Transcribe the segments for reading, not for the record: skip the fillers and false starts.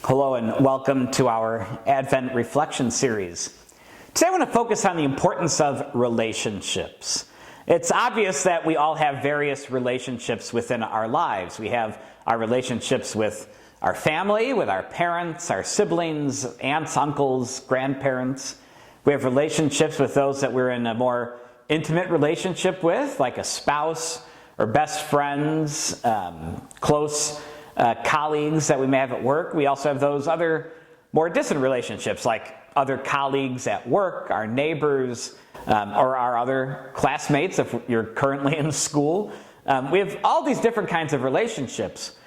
Hello and welcome to our Advent Reflection Series. Today I want to focus on the importance of relationships. It's obvious that we all have various relationships within our lives. We have our relationships with our family, with our parents, our siblings, aunts, uncles, grandparents. We have relationships with those that we're in a more intimate relationship with, like a spouse or best friends, close colleagues that we may have at work. We also have those other more distant relationships, like other colleagues at work, our neighbors, or our other classmates if you're currently in school. We have all these different kinds of relationships.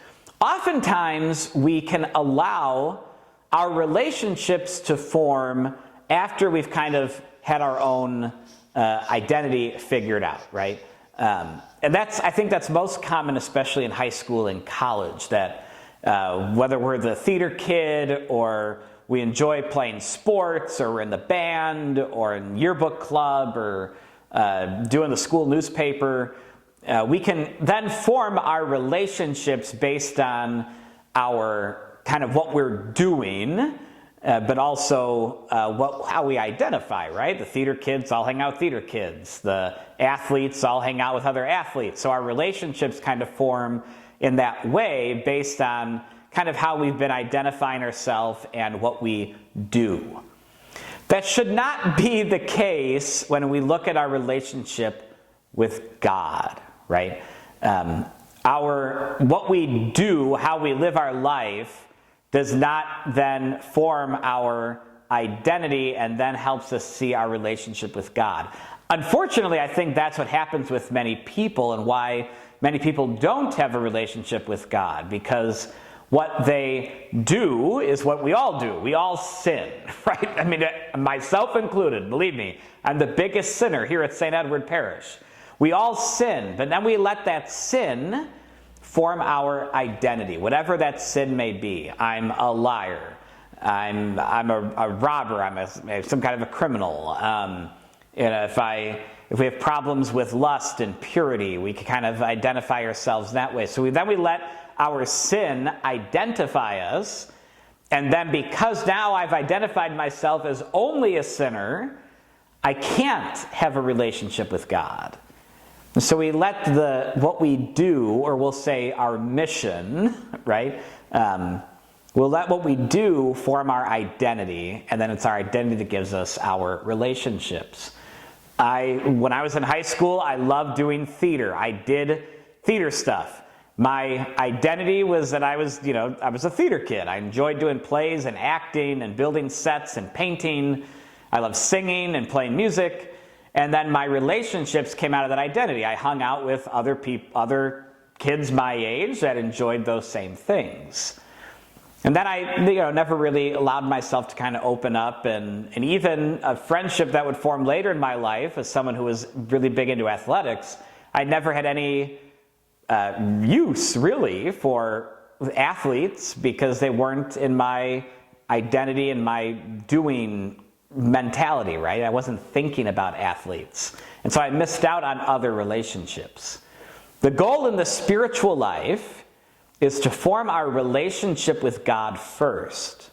Oftentimes, we can allow our relationships to form after we've kind of had our own identity figured out, right? And I think that's most common, especially in high school and college, that whether we're the theater kid or we enjoy playing sports or we're in the band or in yearbook club or doing the school newspaper, we can then form our relationships based on our kind of what we're doing, but also how we identify, right? The theater kids all hang out with theater kids. The athletes all hang out with other athletes. So our relationships kind of form in that way based on kind of how we've been identifying ourselves and what we do. That should not be the case when we look at our relationship with God, right? What we do, how we live our life, does not then form our identity and then helps us see our relationship with God. Unfortunately, I think that's what happens with many people and why many people don't have a relationship with God, because what they do is what we all do. We all sin, right? I mean, myself included, believe me, I'm the biggest sinner here at St. Edward Parish. We all sin, but then we let that sin form our identity, whatever that sin may be. I'm a liar. I'm a robber. I'm some kind of a criminal. If we have problems with lust and purity, we can kind of identify ourselves that way. So then we let our sin identify us, and then because now I've identified myself as only a sinner, I can't have a relationship with God. So we let what we do, or we'll say our mission, right? We'll let what we do form our identity, and then it's our identity that gives us our relationships. When I was in high school, I loved doing theater. I did theater stuff. My identity was that I was a theater kid. I enjoyed doing plays and acting and building sets and painting. I loved singing and playing music. And then my relationships came out of that identity. I hung out with other other kids my age that enjoyed those same things. And then I never really allowed myself to kind of open up, and even a friendship that would form later in my life as someone who was really big into athletics, I never had any use really for athletes because they weren't in my identity and my doing mentality, right? I wasn't thinking about athletes. And so I missed out on other relationships. The goal in the spiritual life is to form our relationship with God first,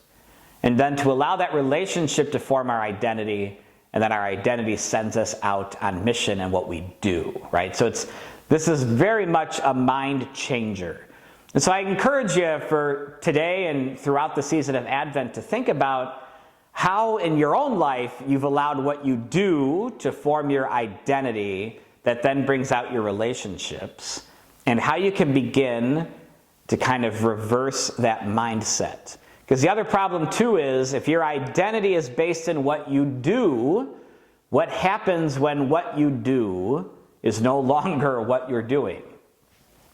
and then to allow that relationship to form our identity, and then our identity sends us out on mission and what we do, right? So this is very much a mind changer. And so I encourage you for today and throughout the season of Advent to think about how in your own life you've allowed what you do to form your identity that then brings out your relationships, and how you can begin to kind of reverse that mindset. Because the other problem too is if your identity is based in what you do, what happens when what you do is no longer what you're doing?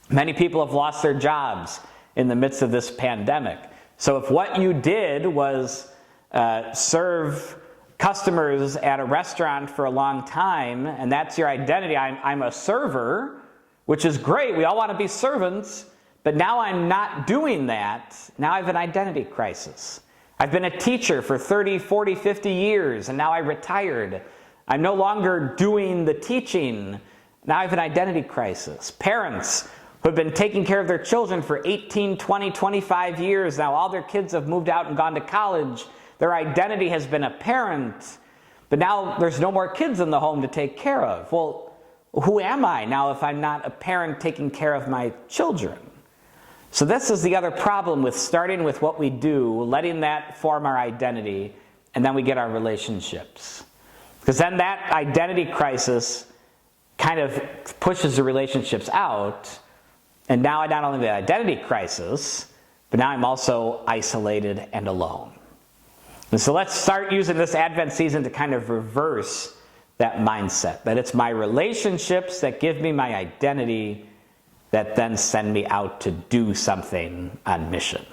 Many people have lost their jobs in the midst of this pandemic. So if what you did was serve customers at a restaurant for a long time, and that's your identity. I'm a server, which is great. We all want to be servants, but now I'm not doing that. Now I have an identity crisis. I've been a teacher for 30, 40, 50 years, and now I retired. I'm no longer doing the teaching. Now I have an identity crisis. Parents who have been taking care of their children for 18, 20, 25 years. Now all their kids have moved out and gone to college. Their identity has been a parent, but now there's no more kids in the home to take care of. Well, who am I now if I'm not a parent taking care of my children? So this is the other problem with starting with what we do, letting that form our identity, and then we get our relationships. Because then that identity crisis kind of pushes the relationships out, and now I not only have the identity crisis, but now I'm also isolated and alone. And so let's start using this Advent season to kind of reverse that mindset, that it's my relationships that give me my identity that then send me out to do something on mission.